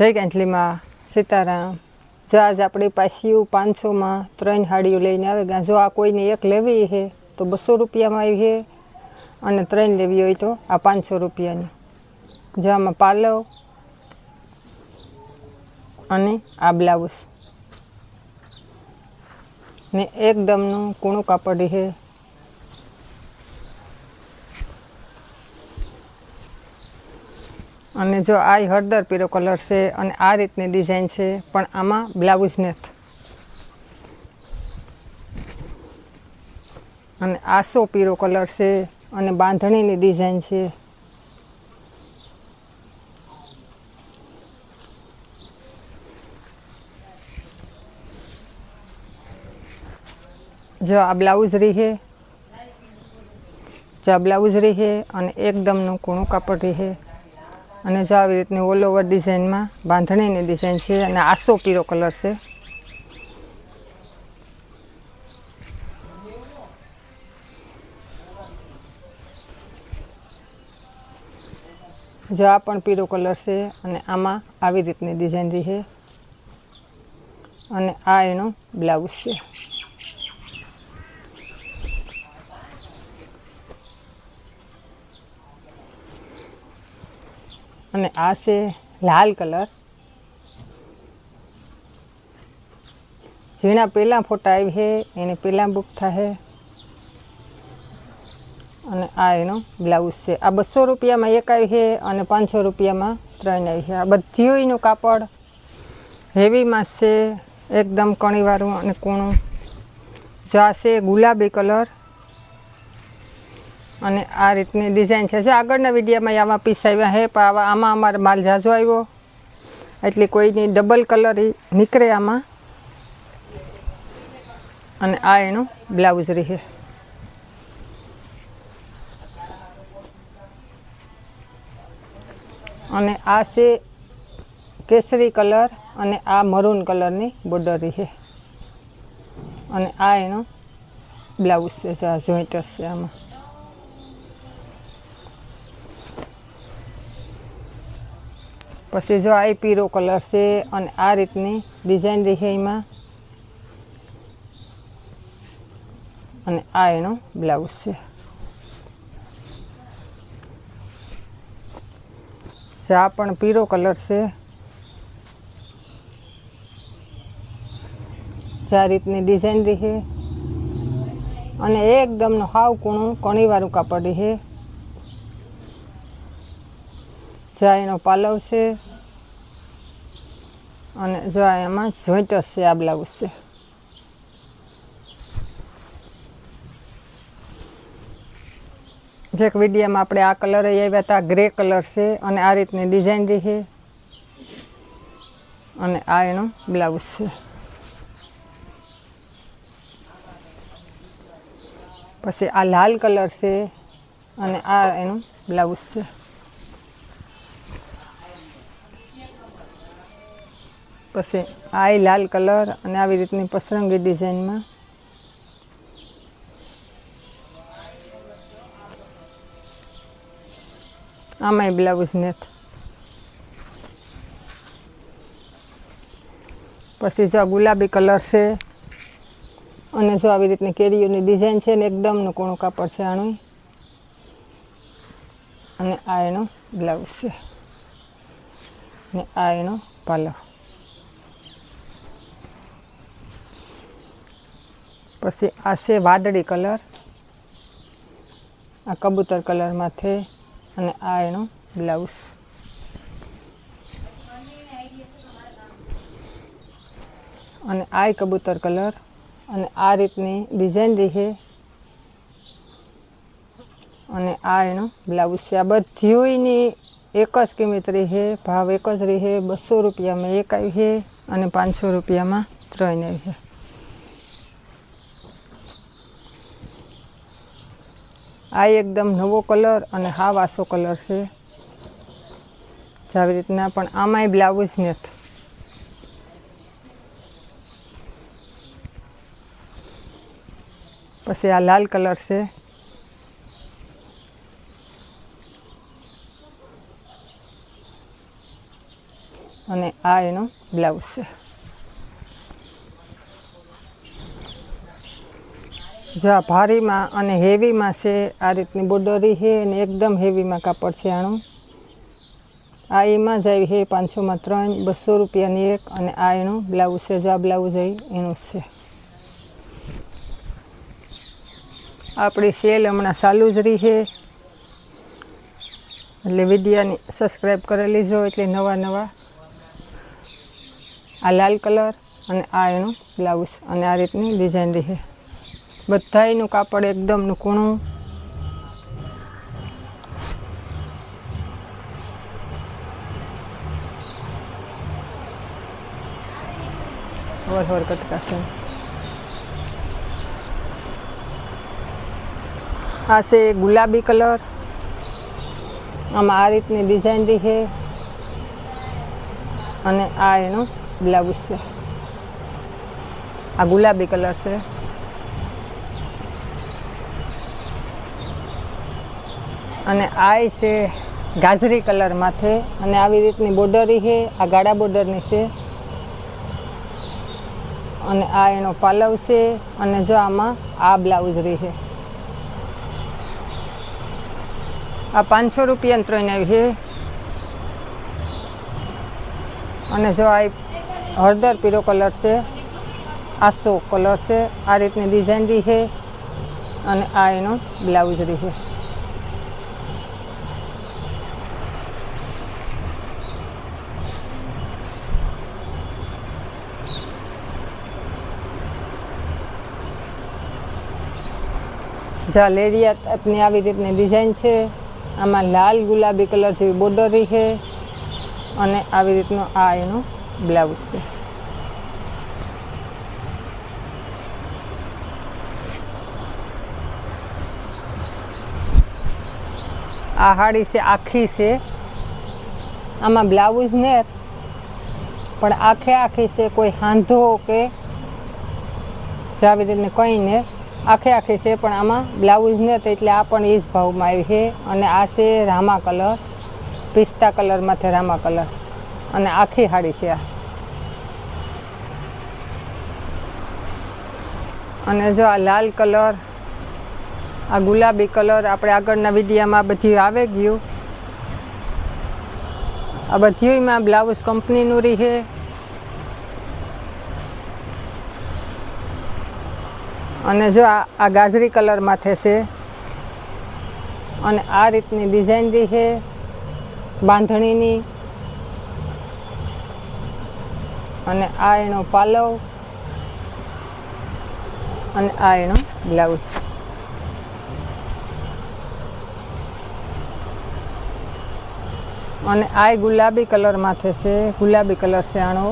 જય ગાંધલીમાં સીતારામ। જો આજ આપણી પાસીયું 500માં 3 હાડીઓ લઈને આવે ગયા। જો આ કોઈને એક લેવી છે તો 200 રૂપિયામાં આવી છે અને 3 લેવી હોય તો આ 500 રૂપિયાની। જો આમાં પાલવ અને આ બ્લાઉઝ ને એકદમનું કૂણું કાપડ છે। અને જો આ હળદર પીળો કલર છે અને આ રીતની ડિઝાઇન છે, પણ આમાં બ્લાઉઝ નથી। અને આસો પીળો કલર છે અને બાંધણીની ડિઝાઇન છે। જો આ બ્લાઉઝ રહી છે, જો આ બ્લાઉઝ રહી છે અને એકદમનું કૂણું કાપડ રહી છે। અને જો આવી રીતની ઓલ ઓવર ડિઝાઇનમાં બાંધણીની ડિઝાઇન છે અને આસો પીળો કલર છે। જો આ પણ પીળો કલર છે અને આમાં આવી રીતની ડિઝાઇન રહી છે અને આ એનો બ્લાઉઝ છે। અને આ છે લાલ કલર। જેના પહેલાં ફોટા આવી છે એને પહેલાં બુક થાય। અને આ એનો બ્લાઉઝ છે। આ 200 રૂપિયામાં એક આવી છે અને 500 રૂપિયામાં 3 આવી છે। આ બધીનું કાપડ હેવીમાં છે, એકદમ કણીવાળું અને કૂણું। જો આ છે ગુલાબી કલર અને આ રીતની ડિઝાઇન છે। જો આગળના વિડીયોમાં આવા પીસ આવ્યા છે, પણ આમાં અમારે માલ ઝાઝો આવ્યો એટલે કોઈની ડબલ કલર નીકળે આમાં। અને આ એનું બ્લાઉઝ રહે। અને આ છે કેસરી કલર અને આ મરૂન કલરની બોર્ડર રહે। અને આ એનો બ્લાઉઝ છે। જો આ જોઈન્ટ છે આમાં। પછી જો આ પીળો કલર છે અને આ રીતની ડિઝાઇન રહી એમાં। અને આ એનો બ્લાઉઝ છે। જો આ પણ પીળો કલર છે। જો આ રીતની ડિઝાઇન રહી અને એકદમનું હાવ કૂણું કણીવાળું કાપડ રહે। જો એનો પાલવ છે અને જો એમાં જોઈન્ટ છે આ બ્લાઉઝ છે। જે એક વિડીયોમાં આપણે આ કલર આવ્યા હતા, ગ્રે કલર છે અને આ રીતની ડિઝાઇન રહી। અને આ એનો બ્લાઉઝ છે। પછી આ લાલ કલર છે અને આ એનું બ્લાઉઝ છે। પછી આ લાલ કલર અને આવી રીતની પસરંગી ડિઝાઇનમાં। આમાંય બ્લાઉઝ નથી। પછી જો ગુલાબી કલર છે અને જો આવી રીતની કેરીઓની ડિઝાઇન છે ને એકદમનું કૂણું કાપડ છે આનું। અને આ એનો બ્લાઉઝ છે ને આ એનો પાલવ। પછી આ છે વાદળી કલર, આ કબૂતર કલરમાંથી અને આ એનો બ્લાઉઝ। અને આ કબૂતર કલર અને આ રીતની ડિઝાઇન રહી। અને આ એનો બ્લાઉઝ છે। આ બધીની એક જ કિંમત રહી, ભાવ એક જ રહે। 200 રૂપિયામાં એક આવી છે અને 500 રૂપિયામાં 3 આવી છે। આ એકદમ નવો કલર અને હાવ આસો કલર છે। આવી રીતના પણ આમાંય બ્લાઉઝ નથી। પછી આ લાલ કલર છે અને આ એનો બ્લાઉઝ છે. જો આ ભારીમાં અને હેવીમાં છે. આ રીતની બોર્ડરી છે અને એકદમ હેવીમાં કાપડ છે આનું. આ એમાં જ આવી છે 500માં 3, 200 રૂપિયાની એક. અને આ એનું બ્લાઉઝ છે. જો આ બ્લાઉઝ એનું જ છે. આપણી સેલ હમણાં ચાલુ જ રહી છે, એટલે વિડીયાની સબસ્ક્રાઈબ કરી લીજો એટલે નવા આ લાલ કલર અને આ એનું બ્લાઉઝ અને આ રીતની ડિઝાઇન રહી છે. બધાયનું કાપડ એકદમનું કૂણું. વર કટકાશે. આ છે ગુલાબી કલર. આમાં આ રીતની ડિઝાઇન રહી છે અને આ એનું બ્લાઉઝ છે. આ ગુલાબી કલર છે. અને આ છે ગાજરી કલર માથે અને આવી રીતની બોર્ડરી છે. આ ગાળા બોર્ડરની છે અને આ એનો પાલવ છે. અને જો આમાં આ બ્લાઉઝ રહી છે. આ 500 રૂપિયાની 3 આવી છે. અને જો આ હળદર પીળો કલર છે. આસો કલર છે. આ રીતની ડિઝાઇન રહી છે અને આ એનો બ્લાઉઝ રહી છે. જા લેરિયા ટાઈપની આવી રીતની ડિઝાઇન છે. આમાં લાલ ગુલાબી કલર જેવી બોર્ડર રહી છે અને આવી રીતનો આ એનો બ્લાઉઝ છે. આ સાડી છે આખી છે. આમાં બ્લાઉઝ ને પણ આખી છે. કોઈ હાંધો કે આવી રીતને કંઈ ને આખી છે. પણ આમાં બ્લાઉઝ ને એટલે આ પણ એ જ ભાવમાં આવી છે. અને આ છે રામા કલર, પિસ્તા કલરમાંથી રામા કલર અને આખી સાડી છે આ. અને જો આ લાલ કલર, આ ગુલાબી કલર આપણે આગળના વિડીયામાં બધી આવે ગયું. આ બધીમાં બ્લાઉઝ કંપનીનું રહી છે. અને જો આ ગાજરી કલર માથે છે અને આ રીતની ડિઝાઇન રહી છે બાંધણીની. અને આ એનો પાલવ અને આ એનો બ્લાઉઝ. અને આ ગુલાબી કલર માથે છે. ગુલાબી કલર છે આનો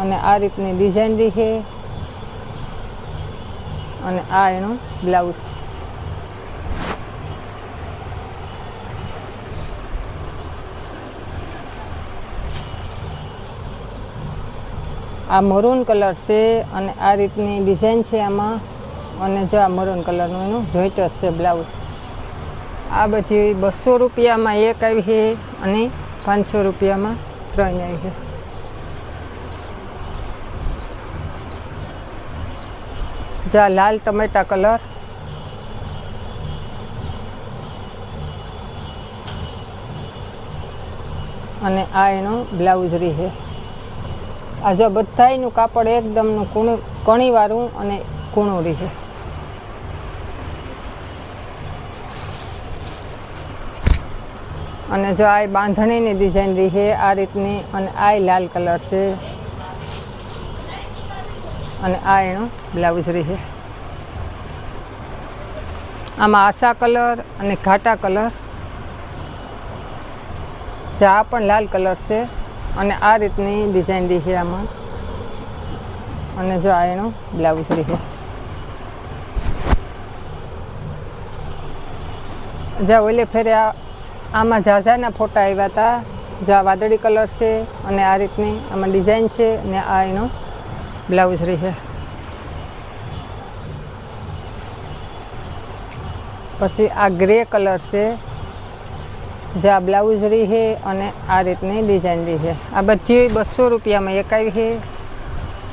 અને આ રીતની ડિઝાઇન રહી છે અને આ એનો બ્લાઉઝ. આ મરૂન કલર છે અને આ રીતની ડિઝાઇન છે આમાં. અને જો આ મરૂન કલરનું એનું જોઈન્ટ છે બ્લાઉઝ. આ બધી 200 રૂપિયામાં એક આવી છે અને 500 રૂપિયામાં 3 આવી છે. જા લાલ ટમેટા કલર. અને આ એનો બ્લાઉઝ રહી છે. આ જો બધાયનું કાપડ એકદમનું કણીવાળું અને કૂણું રહી છે. અને જો આ બાંધણીની ડિઝાઇન રહી છે આ રીતની. અને આ લાલ કલર છે અને આ એનો બ્લાઉઝ રહી છે. આમાં આસા કલર અને ઘાટા કલર. આ પણ લાલ કલર છે અને આ રીતની ડિઝાઇન રહી છે આમાં. અને જો આ એનો બ્લાઉઝ રહી છે. જા ઓલે ફેરે આમાં ઝાઝાના ફોટા આવ્યા હતા. જા વાદળી કલર છે અને આ રીતની આમાં ડિઝાઇન છે અને આ એનો બ્લાઉઝ રહી છે. પછી આ ગ્રે કલર છે જે આ બ્લાઉઝ રહી છે અને આ રીતની ડિઝાઇન રહી છે. આ બધી 200 રૂપિયામાં એક આવી છે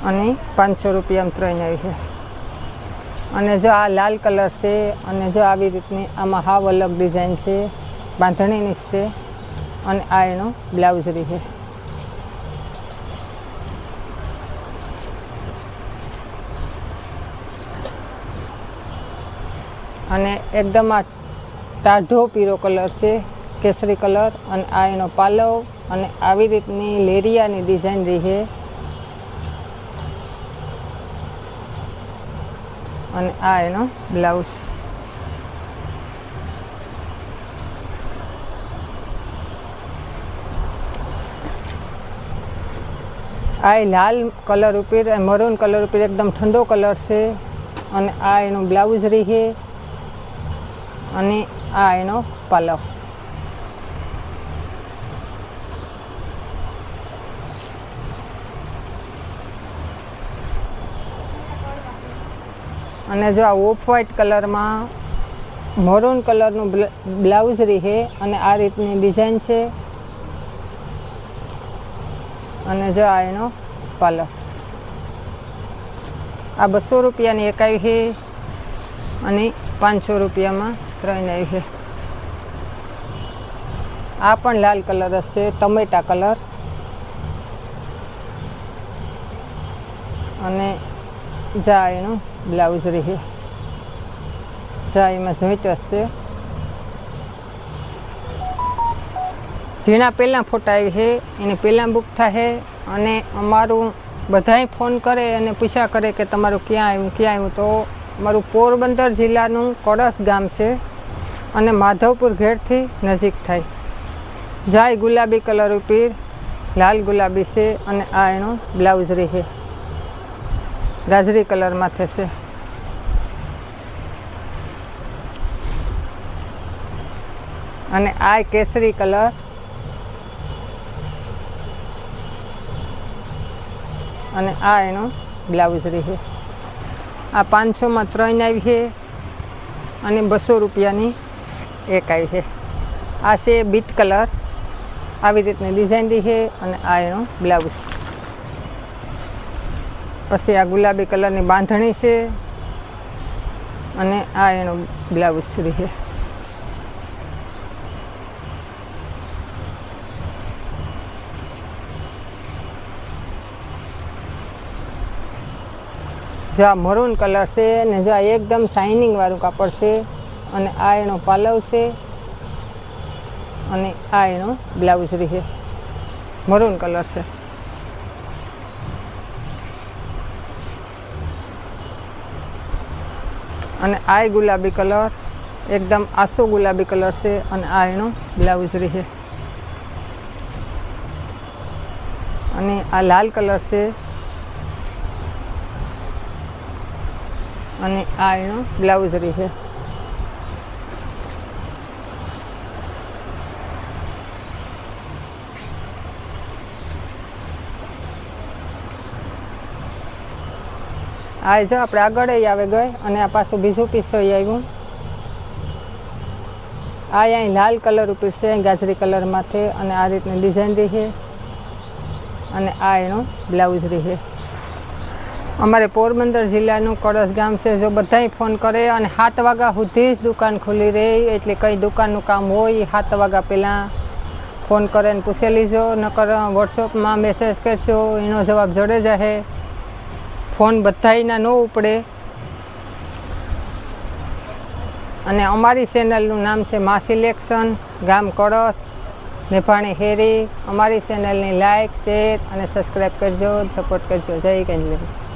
અને 500 રૂપિયામાં 3 આવી છે. અને જો આ લાલ કલર છે અને જો આવી રીતની આમાં હાવ અલગ ડિઝાઇન છે, બાંધણીની છે અને આ એનો બ્લાઉઝ રહી છે. અને એકદમ આ ટાઢો પીળો કલર છે, કેસરી કલર, અને આ એનો પાલવ અને આવી રીતની લેરિયાની ડિઝાઇન રહી છે. અને આ એનો બ્લાઉઝ. આ લાલ કલર ઉપર, મરૂન કલર ઉપર એકદમ ઠંડો કલર છે અને આ એનો બ્લાઉઝ રહી છે અને આ એનો પાલવ. અને જો આ ઓફ વ્હાઇટ કલરમાં મરૂન કલરનું બ્લાઉઝ રહી છે અને આ રીતની ડિઝાઇન છે. અને જો આ એનો પાલવ. આ 200 રૂપિયાની એક આવી છે અને 500 રૂપિયામાં 3 આવી છે. આ પણ લાલ કલર હશે, ટમેટા કલર. અને જા એનું બ્લાઉઝ રહી. જા એમાં જોઈન્ટ હશે. જેના પહેલાં ફોટા આવી છે એને પહેલાં બુક થાય. અને અમારું બધાય ફોન કરે અને પૂછ્યા કરે કે તમારું ક્યાં આવ્યું. તો અમારું પોરબંદર જિલ્લાનું કળશ ગામ છે અને માધવપુર ઘેડથી નજીક થાય. જાય ગુલાબી કલર ઉપર લાલ ગુલાબી છે અને આ એનો બ્લાઉઝ રહે ગાજરી કલરમાં થશે. અને આ કેસરી કલર. અને આ એનો બ્લાઉઝ રહે. આ 500માં 3 આવી છે અને 200 રૂપિયાની એક આવી છે. આ છે બીટ કલર, આવી રીતની ડિઝાઇન રહી છે અને આ એનો બ્લાઉઝ. પછી આ ગુલાબી કલરની બાંધણી છે અને આ એનો બ્લાઉઝ રહે. જો આ મરૂન કલર છે ને જો આ એકદમ શાઇનિંગ વાળું કાપડ છે અને આ એનો પાલવ છે અને આ એનો બ્લાઉઝ રહે. મરૂન કલર છે. અને આ ગુલાબી કલર એકદમ આસો ગુલાબી કલર છે અને આ એનો બ્લાઉઝ રહે. અને આ લાલ કલર છે અને આ એનો બ્લાઉઝ રહે. આ જો આપણે આગળ આવે ગઈ અને આ પાછું બીજું પીસ આવ્યું. આ અહીં લાલ કલર ઉપર છે, ગાજરી કલર માથે અને આ રીતની ડિઝાઇન રહે અને આ એનો બ્લાઉઝ રહે. અમારે પોરબંદર જિલ્લાનું કળશ ગામ છે. જો બધાય ફોન કરે અને 7 વાગ્યા સુધી જ દુકાન ખુલ્લી રહે, એટલે કંઈ દુકાનનું કામ હોય 7 વાગ્યા પહેલાં ફોન કરે ને પૂછી લીજો. નકર વોટ્સઅપમાં મેસેજ કરશો એનો જવાબ જડે જશે. ફોન બધાયના ન ઉપડે. અને અમારી ચેનલનું નામ છે મા સિલેક્શન, ગામ કળશ, નેભાણી હેરી. અમારી ચેનલની લાઇક, શેર અને સબસ્ક્રાઈબ કરજો, સપોર્ટ કરજો. જય ગંજલી.